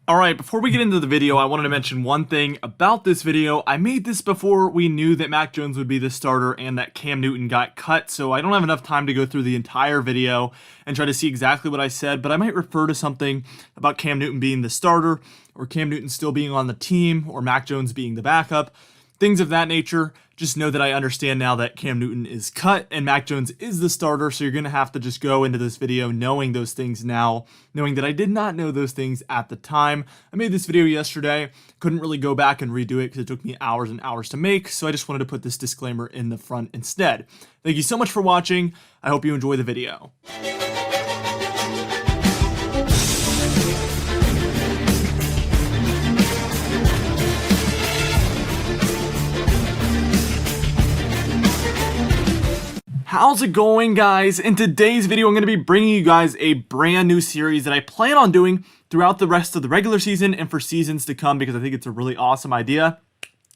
Alright, before we get into the video, I wanted to mention one thing about this video. I made this before we knew that Mac Jones would be the starter and that Cam Newton got cut, so I don't have enough time to go through the entire video and try to see exactly what I said, but I might refer to something about Cam Newton being the starter, or Cam Newton still being on the team, or Mac Jones being the backup. Things of that nature. Just know that I understand now that Cam Newton is cut and Mac Jones is the starter, so you're going to have to just go into this video knowing those things now, knowing that I did not know those things at the time. I made this video yesterday, couldn't really go back and redo it because it took me hours and hours to make, so I just wanted to put this disclaimer in the front instead. Thank you so much for watching. I hope you enjoy the video. How's it going, guys? In today's video, I'm going to be bringing you guys a brand new series that I plan on doing throughout the rest of the regular season and for seasons to come because I think it's a really awesome idea.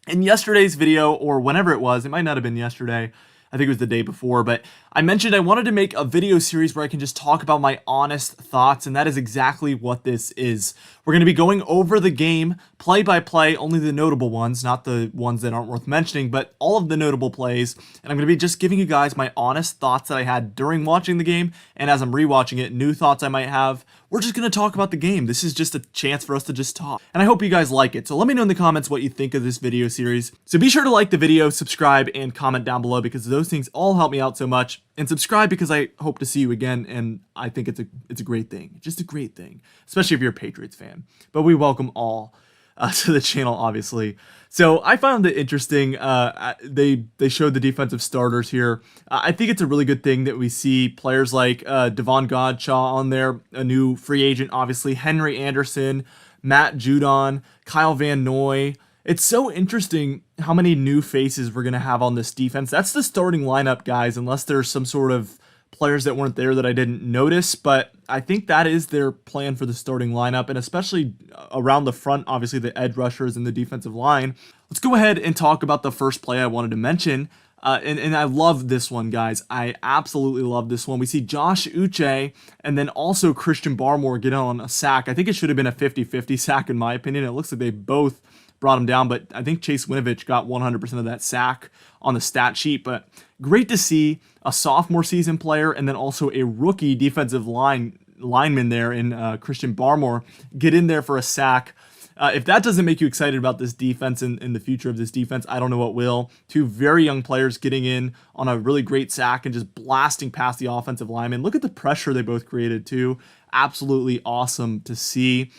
In yesterday's video, or whenever it was, it might not have been yesterday, I think it was the day before, but I mentioned I wanted to make a video series where I can just talk about my honest thoughts, and that is exactly what this is. We're going to be going over the game, play by play, only the notable ones, not the ones that aren't worth mentioning, but all of the notable plays, and I'm going to be just giving you guys my honest thoughts that I had during watching the game, and as I'm rewatching it, new thoughts I might have. We're just going to talk about the game. This is just a chance for us to just talk, and I hope you guys like it, so let me know in the comments what you think of this video series. So be sure to like the video, subscribe, and comment down below because those things all help me out so much. And subscribe because I hope to see you again, and I think it's a great thing. Just a great thing, especially if you're a Patriots fan. But we welcome all to the channel, obviously. So I found it interesting. They showed the defensive starters here. I think it's a really good thing that we see players like Devon Godshaw on there, a new free agent, obviously, Henry Anderson, Matt Judon, Kyle Van Noy. It's so interesting how many new faces we're going to have on this defense. That's the starting lineup, guys, unless there's some sort of players that weren't there that I didn't notice. But I think that is their plan for the starting lineup, and especially around the front, obviously the edge rushers and the defensive line. Let's go ahead and talk about the first play I wanted to mention. And I love this one, guys. I absolutely love this one. We see Josh Uche and then also Christian Barmore get on a sack. I think it should have been a 50-50 sack in my opinion. It looks like they both brought him down, but I think Chase Winovich got 100% of that sack on the stat sheet. But great to see a sophomore season player and then also a rookie defensive lineman there in Christian Barmore get in there for a sack. If that doesn't make you excited about this defense and the future of this defense, I don't know what will. Two very young players getting in on a really great sack and just blasting past the offensive lineman. Look at the pressure they both created too. Absolutely awesome to see.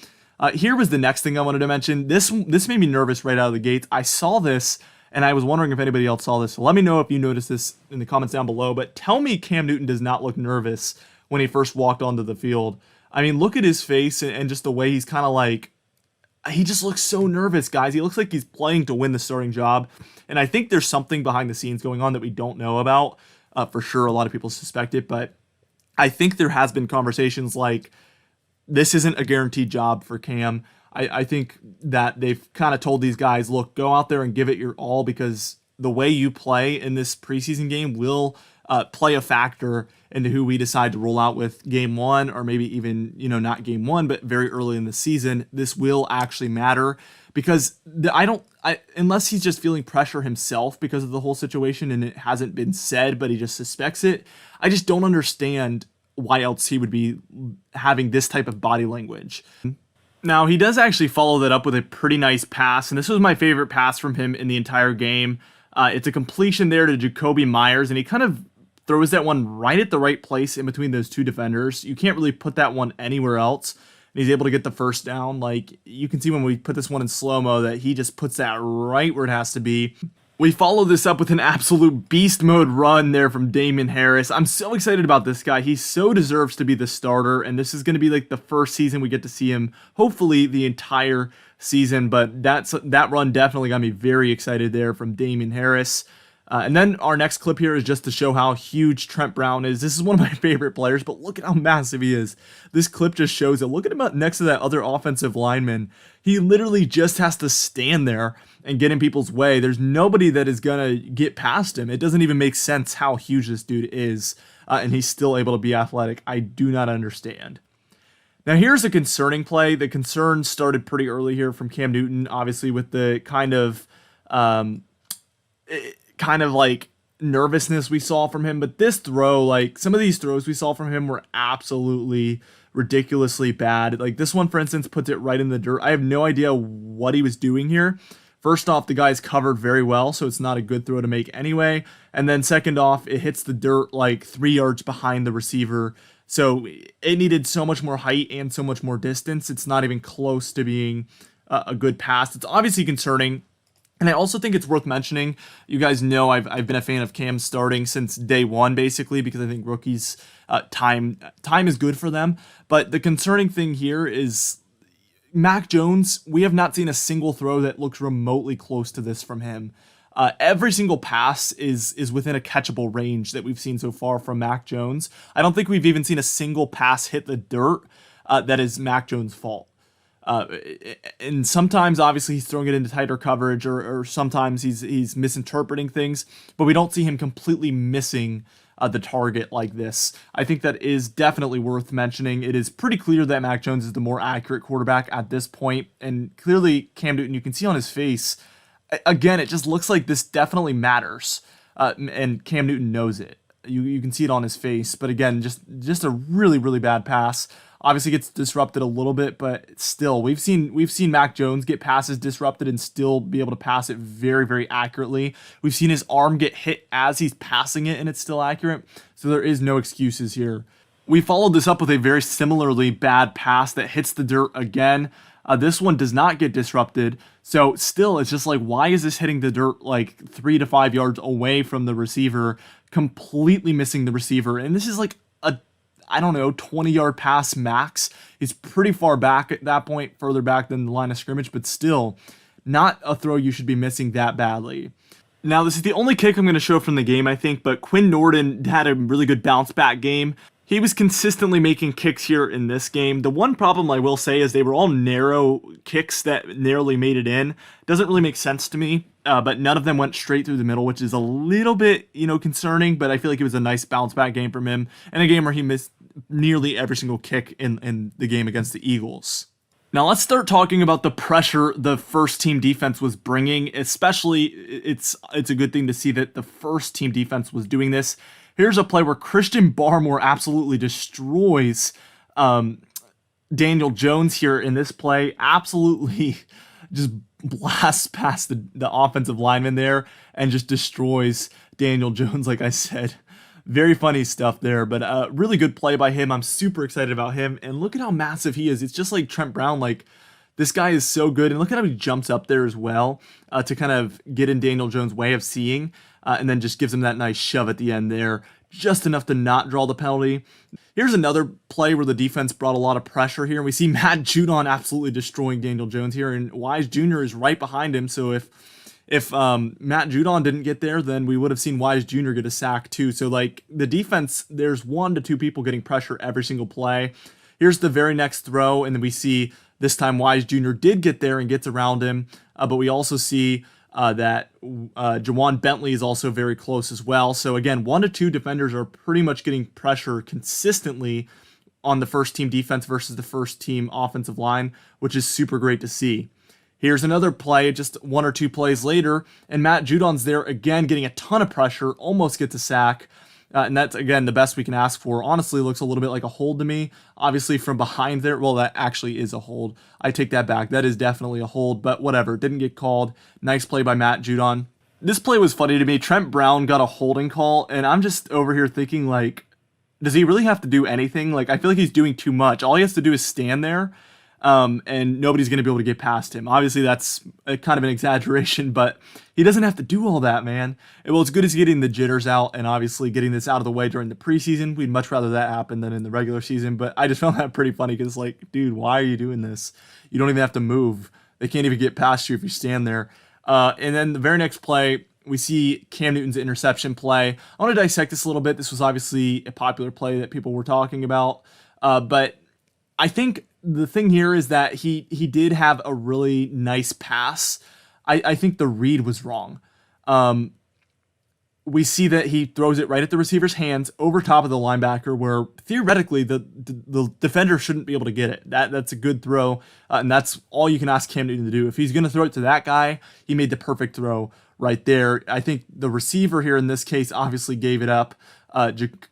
Here was the next thing I wanted to mention. This made me nervous right out of the gates. I saw this, and I was wondering if anybody else saw this. So let me know if you noticed this in the comments down below. But tell me Cam Newton does not look nervous when he first walked onto the field. I mean, look at his face and just the way he's kind of like, he just looks so nervous, guys. He looks like he's playing to win the starting job. And I think there's something behind the scenes going on that we don't know about. For sure, a lot of people suspect it. But I think there has been conversations like, this isn't a guaranteed job for Cam. I think that they've kind of told these guys, look, go out there and give it your all because the way you play in this preseason game will play a factor into who we decide to roll out with game one, or maybe even, not game one, but very early in the season. This will actually matter because unless he's just feeling pressure himself because of the whole situation and it hasn't been said, but he just suspects it. I just don't understand why else he would be having this type of body language. Now, he does actually follow that up with a pretty nice pass, and this was my favorite pass from him in the entire game. It's a completion there to Jacoby Myers, and he kind of throws that one right at the right place in between those two defenders. You can't really put that one anywhere else, and he's able to get the first down. Like, you can see when we put this one in slow-mo that he just puts that right where it has to be. We follow this up with an absolute beast mode run there from Damien Harris. I'm so excited about this guy. He so deserves to be the starter, and this is going to be like the first season we get to see him, hopefully the entire season, but that run definitely got me very excited there from Damien Harris. And then our next clip here is just to show how huge Trent Brown is. This is one of my favorite players, but look at how massive he is. This clip just shows it. Look at him up next to that other offensive lineman. He literally just has to stand there and get in people's way. There's nobody that is going to get past him. It doesn't even make sense how huge this dude is, and he's still able to be athletic. I do not understand. Now here's a concerning play. The concern started pretty early here from Cam Newton, obviously with the um, kind of like nervousness we saw from him. But this throw, like some of these throws we saw from him were absolutely ridiculously bad. Like this one, for instance, puts it right in the dirt. I have no idea what he was doing here. First off, the guy's covered very well, so it's not a good throw to make anyway. And then second off, it hits the dirt like 3 yards behind the receiver. So it needed so much more height and so much more distance. It's not even close to being a good pass. It's obviously concerning. And I also think it's worth mentioning, you guys know I've been a fan of Cam starting since day one, basically, because I think rookies, time is good for them. But the concerning thing here is Mac Jones, we have not seen a single throw that looks remotely close to this from him. Every single pass is within a catchable range that we've seen so far from Mac Jones. I don't think we've even seen a single pass hit the dirt that is Mac Jones' fault. And sometimes, obviously, he's throwing it into tighter coverage, or sometimes he's misinterpreting things, but we don't see him completely missing the target like this. I think that is definitely worth mentioning. It is pretty clear that Mac Jones is the more accurate quarterback at this point, and clearly Cam Newton, you can see on his face, again, it just looks like this definitely matters, and Cam Newton knows it. You can see it on his face, but again, just a really, really bad pass. Obviously gets disrupted a little bit, but still, we've seen Mac Jones get passes disrupted and still be able to pass it very, very accurately. We've seen his arm get hit as he's passing it, and it's still accurate. So there is no excuses here. We followed this up with a very similarly bad pass that hits the dirt again. This one does not get disrupted. So still, it's just like, why is this hitting the dirt like 3 to 5 yards away from the receiver, completely missing the receiver? And this is like I don't know, 20-yard pass max. He's pretty far back at that point, further back than the line of scrimmage, but still not a throw you should be missing that badly. Now, this is the only kick I'm going to show from the game, I think, but Quinn Nordin had a really good bounce back game. He was consistently making kicks here in this game. The one problem I will say is they were all narrow kicks that narrowly made it in. Doesn't really make sense to me, but none of them went straight through the middle, which is a little bit, concerning, but I feel like it was a nice bounce back game from him, and a game where he missed nearly every single kick in the game against the Eagles. Now let's start talking about the pressure the first team defense was bringing. Especially, it's a good thing to see that the first team defense was doing this. Here's a play where Christian Barmore absolutely destroys Daniel Jones here in this play. Absolutely just blasts past the offensive lineman there and just destroys Daniel Jones, like I said. Very funny stuff there, but really good play by him. I'm super excited about him. And look at how massive he is. It's just like Trent Brown. Like, this guy is so good. And look at how he jumps up there as well to kind of get in Daniel Jones' way of seeing. And then just gives him that nice shove at the end there. Just enough to not draw the penalty. Here's another play where the defense brought a lot of pressure here. We see Matt Judon absolutely destroying Daniel Jones here. And Wise Jr. is right behind him. So if Matt Judon didn't get there, then we would have seen Wise Jr. get a sack too. So like the defense, there's 1 to 2 people getting pressure every single play. Here's the very next throw, and then we see this time Wise Jr. did get there and gets around him, but we also see that Jawan Bentley is also very close as well. So again, 1 to 2 defenders are pretty much getting pressure consistently on the first team defense versus the first team offensive line, which is super great to see. Here's another play, just 1 or 2 plays later, and Matt Judon's there again, getting a ton of pressure, almost gets a sack, and that's, again, the best we can ask for. Honestly, looks a little bit like a hold to me. Obviously, from behind there, well, that actually is a hold. I take that back. That is definitely a hold, but whatever. Didn't get called. Nice play by Matt Judon. This play was funny to me. Trent Brown got a holding call, and I'm just over here thinking, like, does he really have to do anything? Like, I feel like he's doing too much. All he has to do is stand there, and nobody's going to be able to get past him. Obviously, that's kind of an exaggeration, but he doesn't have to do all that, man. Well, it's good as getting the jitters out and obviously getting this out of the way during the preseason. We'd much rather that happen than in the regular season, but I just found that pretty funny because, like, dude, why are you doing this? You don't even have to move. They can't even get past you if you stand there. And then the very next play, we see Cam Newton's interception play. I want to dissect this a little bit. This was obviously a popular play that people were talking about, but I think the thing here is that he did have a really nice pass. I think the read was wrong. we see that he throws it right at the receiver's hands over top of the linebacker, where theoretically the defender shouldn't be able to get it. That's a good throw, and that's all you can ask Cam Newton to do. If he's going to throw it to that guy, he made the perfect throw right there. I think the receiver here in this case obviously gave it up.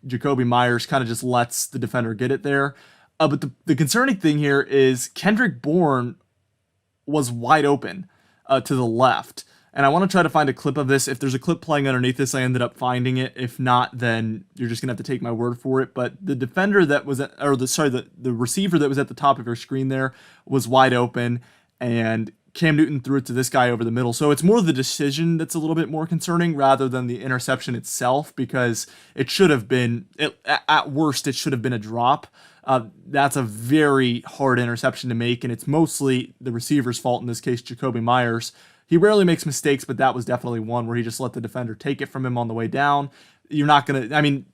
Jacoby Myers kind of just lets the defender get it there. But the concerning thing here is Kendrick Bourne was wide open to the left. And I want to try to find a clip of this. If there's a clip playing underneath this, I ended up finding it. If not, then you're just going to have to take my word for it. But the defender that was at, or the receiver that was at the top of your screen there was wide open, and Cam Newton threw it to this guy over the middle. So it's more the decision that's a little bit more concerning rather than the interception itself, because it should have been, at worst, it should have been a drop. That's a very hard interception to make, and it's mostly the receiver's fault, in this case, Jacoby Myers. He rarely makes mistakes, but that was definitely one where he just let the defender take it from him on the way down. You're not going to, I mean,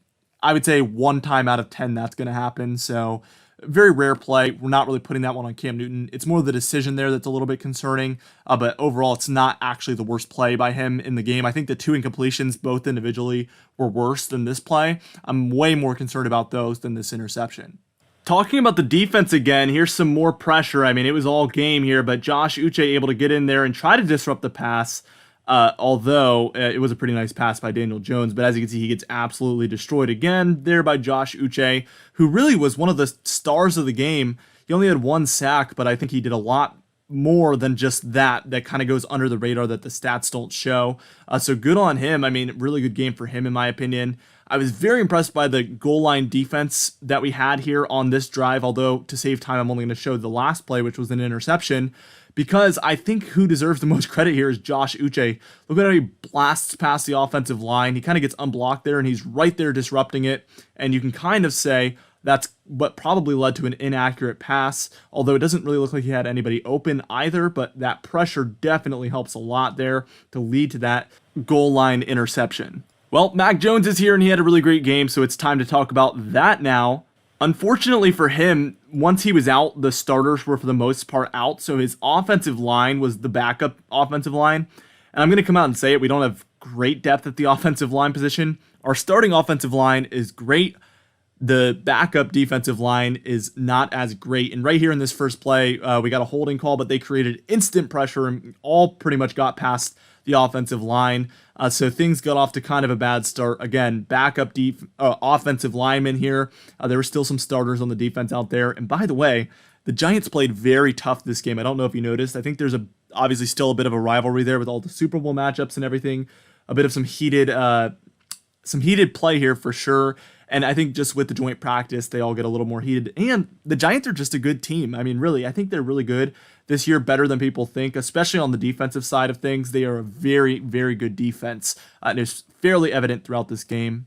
I would say 1 time out of 10 that's going to happen. So very rare play. We're not really putting that one on Cam Newton. It's more the decision there that's a little bit concerning. But overall, it's not actually the worst play by him in the game. I think the 2 incompletions, both individually, were worse than this play. I'm way more concerned about those than this interception. Talking about the defense again, here's some more pressure. I mean, it was all game here, but Josh Uche able to get in there and try to disrupt the pass, although it was a pretty nice pass by Daniel Jones. But as you can see, he gets absolutely destroyed again there by Josh Uche, who really was one of the stars of the game. He only had 1 sack, but I think he did a lot more than just that kind of goes under the radar that the stats don't show. So good on him. I mean, really good game for him, in my opinion. I was very impressed by the goal line defense that we had here on this drive, although to save time, I'm only going to show the last play, which was an interception, because I think who deserves the most credit here is Josh Uche. Look at how he blasts past the offensive line. He kind of gets unblocked there, and he's right there disrupting it, and you can kind of say that's what probably led to an inaccurate pass, although it doesn't really look like he had anybody open either, but that pressure definitely helps a lot there to lead to that goal line interception. Well, Mac Jones is here, and he had a really great game, so it's time to talk about that now. Unfortunately for him, once he was out, the starters were for the most part out, so his offensive line was the backup offensive line. And I'm going to come out and say it, we don't have great depth at the offensive line position. Our starting offensive line is great. The backup defensive line is not as great. And right here in this first play, we got a holding call, but they created instant pressure and all pretty much got past the offensive line. So things got off to kind of a bad start. Again, backup offensive linemen here. There were still some starters on the defense out there. And by the way, the Giants played very tough this game. I don't know if you noticed. I think there's obviously still a bit of a rivalry there with all the Super Bowl matchups and everything. A bit of some heated play here for sure. And I think just with the joint practice, they all get a little more heated. And the Giants are just a good team. I mean, really, I think they're really good this year, better than people think, especially on the defensive side of things. They are a very, very good defense. And it's fairly evident throughout this game.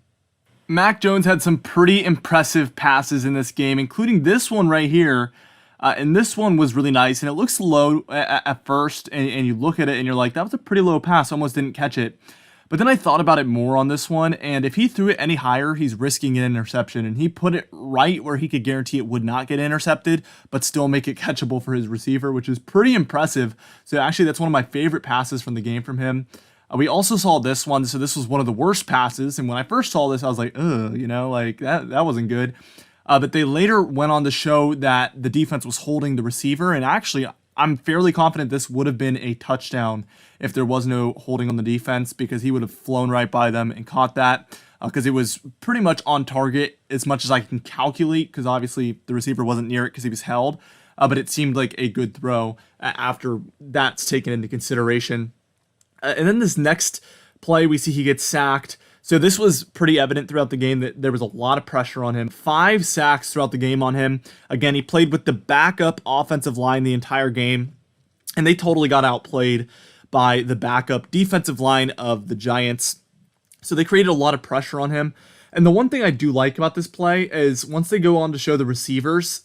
Mac Jones had some pretty impressive passes in this game, including this one right here. And this one was really nice. And it looks low at first. And you look at it and you're like, that was a pretty low pass. Almost didn't catch it. But then I thought about it more on this one, and if he threw it any higher, he's risking an interception, and he put it right where he could guarantee it would not get intercepted, but still make it catchable for his receiver, which is pretty impressive. So actually, that's one of my favorite passes from the game from him. We also saw this one, so this was one of the worst passes, and when I first saw this, I was like, ugh, like that wasn't good. But they later went on to show that the defense was holding the receiver, and actually, I'm fairly confident this would have been a touchdown if there was no holding on the defense, because he would have flown right by them and caught that, because it was pretty much on target as much as I can calculate, because obviously the receiver wasn't near it because he was held, but it seemed like a good throw after that's taken into consideration. And then this next play, we see he gets sacked. So this was pretty evident throughout the game that there was a lot of pressure on him. 5 sacks throughout the game on him. Again, he played with the backup offensive line the entire game, and they totally got outplayed by the backup defensive line of the Giants. So they created a lot of pressure on him. And the one thing I do like about this play is once they go on to show the receivers,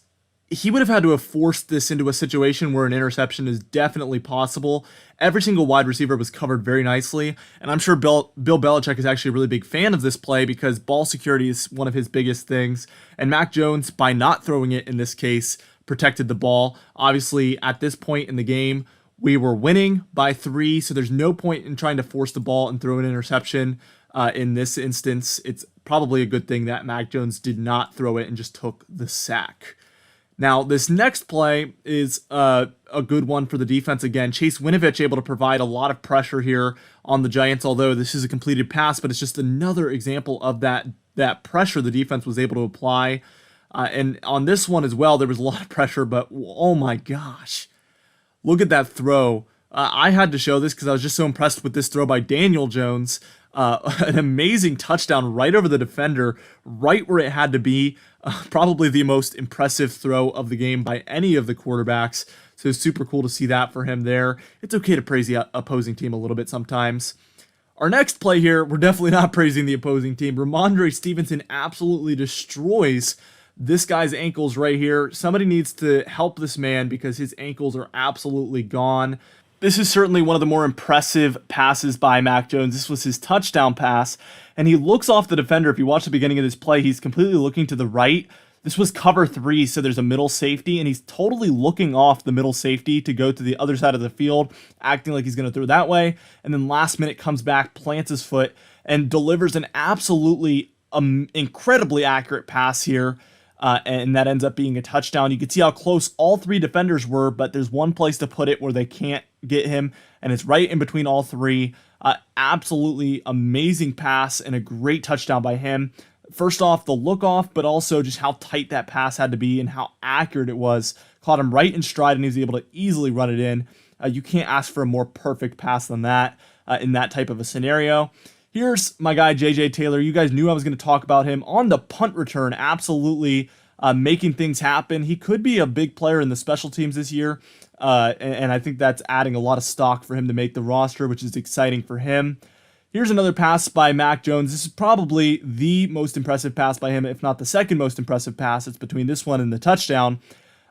he would have had to have forced this into a situation where an interception is definitely possible. Every single wide receiver was covered very nicely, and I'm sure Bill Belichick is actually a really big fan of this play because ball security is one of his biggest things, and Mac Jones, by not throwing it in this case, protected the ball. Obviously, at this point in the game, we were winning by 3, so there's no point in trying to force the ball and throw an interception. In this instance, it's probably a good thing that Mac Jones did not throw it and just took the sack. Now, this next play is a good one for the defense again. Chase Winovich able to provide a lot of pressure here on the Giants, although this is a completed pass, but it's just another example of that pressure the defense was able to apply. And on this one as well, there was a lot of pressure, but oh my gosh. Look at that throw. I had to show this because I was just so impressed with this throw by Daniel Jones. An amazing touchdown right over the defender, right where it had to be. Probably the most impressive throw of the game by any of the quarterbacks. So super cool to see that for him there. It's okay to praise the opposing team a little bit sometimes. Our next play here, we're definitely not praising the opposing team. Ramondre Stevenson absolutely destroys this guy's ankles right here. Somebody needs to help this man because his ankles are absolutely gone. This is certainly one of the more impressive passes by Mac Jones. This was his touchdown pass, and he looks off the defender. If you watch the beginning of this play, he's completely looking to the right. This was cover 3, so there's a middle safety, and he's totally looking off the middle safety to go to the other side of the field, acting like he's going to throw that way, and then last minute comes back, plants his foot, and delivers an absolutely incredibly accurate pass here. And that ends up being a touchdown. You can see how close all 3 defenders were, but there's one place to put it where they can't get him, and it's right in between all 3. Absolutely amazing pass and a great touchdown by him. First off, the look off, but also just how tight that pass had to be and how accurate it was. Caught him right in stride, and he was able to easily run it in. You can't ask for a more perfect pass than that in that type of a scenario. Here's my guy, J.J. Taylor. You guys knew I was going to talk about him on the punt return, absolutely making things happen. He could be a big player in the special teams this year, and I think that's adding a lot of stock for him to make the roster, which is exciting for him. Here's another pass by Mac Jones. This is probably the most impressive pass by him, if not the second most impressive pass. It's between this one and the touchdown.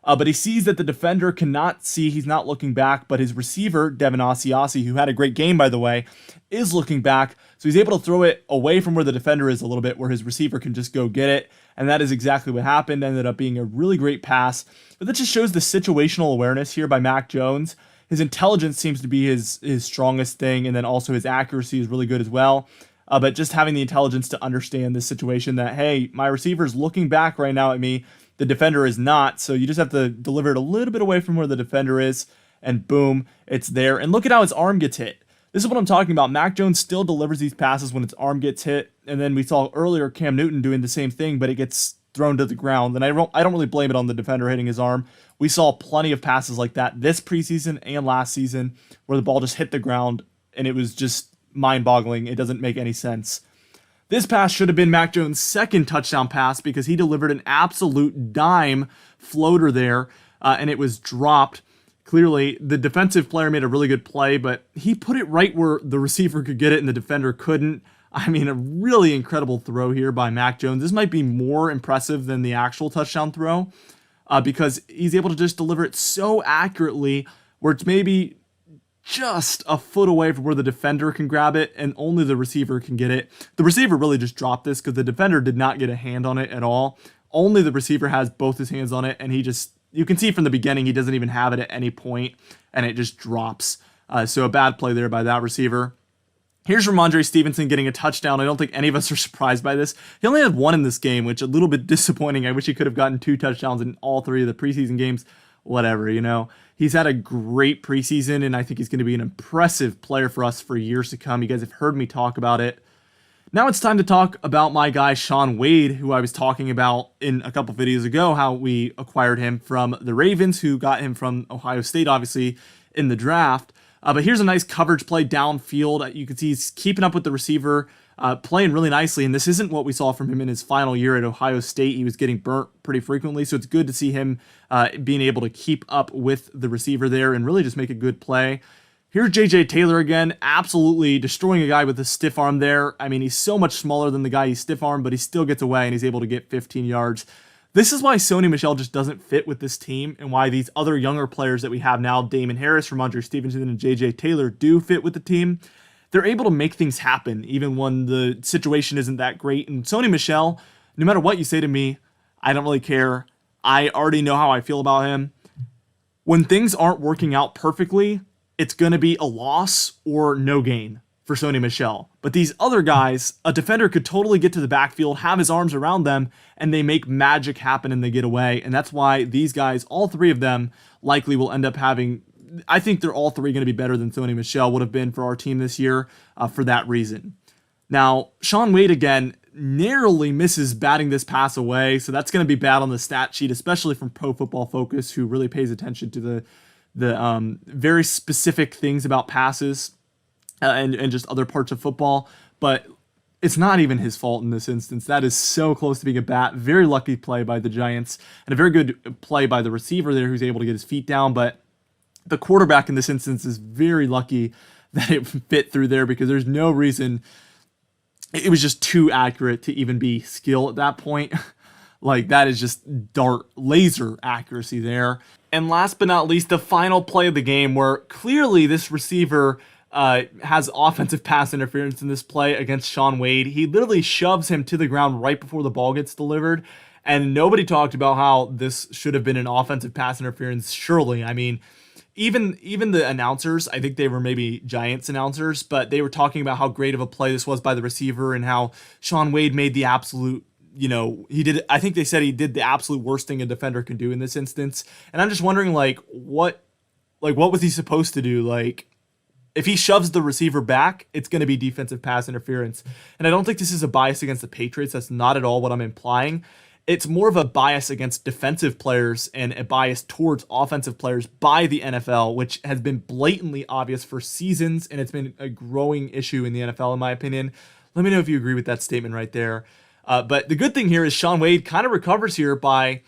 But he sees that the defender cannot see. He's not looking back, but his receiver, Devin Asiasi, who had a great game, by the way, is looking back. So he's able to throw it away from where the defender is a little bit, where his receiver can just go get it. And that is exactly what happened. Ended up being a really great pass. But that just shows the situational awareness here by Mac Jones. His intelligence seems to be his strongest thing, and then also his accuracy is really good as well. But just having the intelligence to understand this situation that, hey, my receiver's looking back right now at me. The defender is not, so you just have to deliver it a little bit away from where the defender is, and boom, it's there. And look at how his arm gets hit. This is what I'm talking about. Mac Jones still delivers these passes when its arm gets hit, and then we saw earlier Cam Newton doing the same thing, but it gets thrown to the ground. And I don't really blame it on the defender hitting his arm. We saw plenty of passes like that this preseason and last season where the ball just hit the ground, and it was just mind-boggling. It doesn't make any sense. This pass should have been Mac Jones' second touchdown pass because he delivered an absolute dime floater there, and it was dropped. Clearly, the defensive player made a really good play, but he put it right where the receiver could get it and the defender couldn't. I mean, a really incredible throw here by Mac Jones. This might be more impressive than the actual touchdown throw because he's able to just deliver it so accurately where it's maybe just a foot away from where the defender can grab it and only the receiver can get it. The receiver really just dropped this because the defender did not get a hand on it at all. Only the receiver has both his hands on it, and you can see from the beginning he doesn't even have it at any point, and it just drops. So a bad play there by that receiver. Here's Ramondre Stevenson getting a touchdown. I don't think any of us are surprised by this. He only had 1 in this game, which is a little bit disappointing. I wish he could have gotten 2 touchdowns in all 3 of the preseason games. Whatever, He's had a great preseason, and I think he's going to be an impressive player for us for years to come. You guys have heard me talk about it. Now it's time to talk about my guy, Shaun Wade, who I was talking about in a couple videos ago, how we acquired him from the Ravens, who got him from Ohio State, obviously, in the draft. But here's a nice coverage play downfield. You can see he's keeping up with the receiver, playing really nicely, and this isn't what we saw from him in his final year at Ohio State. He was getting burnt pretty frequently, so it's good to see him being able to keep up with the receiver there and really just make a good play. Here's J.J. Taylor again, absolutely destroying a guy with a stiff arm there. I mean, he's so much smaller than the guy he's stiff armed, but he still gets away and he's able to get 15 yards. This is why Sony Michel just doesn't fit with this team and why these other younger players that we have now, Damon Harris, Ramondre Stevenson, and J.J. Taylor, do fit with the team. They're able to make things happen even when the situation isn't that great. And Sony Michel, no matter what you say to me, I don't really care. I already know how I feel about him. When things aren't working out perfectly, it's going to be a loss or no gain. for Sony Michel. But these other guys, a defender could totally get to the backfield, have his arms around them, and they make magic happen and they get away. And that's why these guys, all three of them, likely will end up having, I think they're all three going to be better than Sony Michel would have been for our team this year for that reason. Now, Shaun Wade, again, narrowly misses batting this pass away, so that's going to be bad on the stat sheet, especially from Pro Football Focus, who really pays attention to the very specific things about passes and just other parts of football. But it's not even his fault in this instance. That is so close to being a bat. Very lucky play by the Giants, and a very good play by the receiver there who's able to get his feet down. But the quarterback in this instance is very lucky that it fit through there, because there's no reason. It was just too accurate to even be skill at that point. Like, that is just dart laser accuracy there. And last but not least, the final play of the game, where clearly this receiver has offensive pass interference in this play against Shaun Wade. He literally shoves him to the ground right before the ball gets delivered. And nobody talked about how this should have been an offensive pass interference, surely. I mean, even the announcers, I think they were maybe Giants announcers, but they were talking about how great of a play this was by the receiver and how Shaun Wade made the absolute, I think they said he did the absolute worst thing a defender can do in this instance. And I'm just wondering, what was he supposed to do? Like, if he shoves the receiver back, it's going to be defensive pass interference. And I don't think this is a bias against the Patriots. That's not at all what I'm implying. It's more of a bias against defensive players and a bias towards offensive players by the NFL, which has been blatantly obvious for seasons, and it's been a growing issue in the NFL, in my opinion. Let me know if you agree with that statement right there. But the good thing here is Shaun Wade kind of recovers here by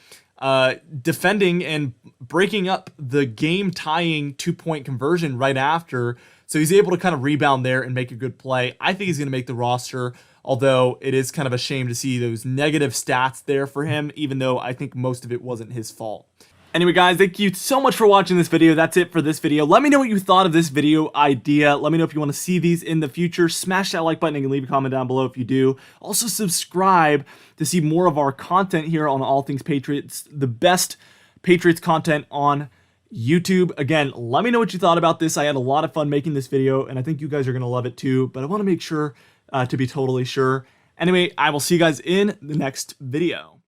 defending and breaking up the game-tying two-point conversion right after. So he's able to kind of rebound there and make a good play. I think he's going to make the roster, although it is kind of a shame to see those negative stats there for him, even though I think most of it wasn't his fault. Anyway, guys, thank you so much for watching this video. That's it for this video. Let me know what you thought of this video idea. Let me know if you want to see these in the future. Smash that like button and leave a comment down below if you do. Also, subscribe to see more of our content here on All Things Patriots, the best Patriots content on YouTube. Again, let me know what you thought about this. I had a lot of fun making this video, and I think you guys are going to love it too, but I want to make sure to be totally sure. Anyway, I will see you guys in the next video.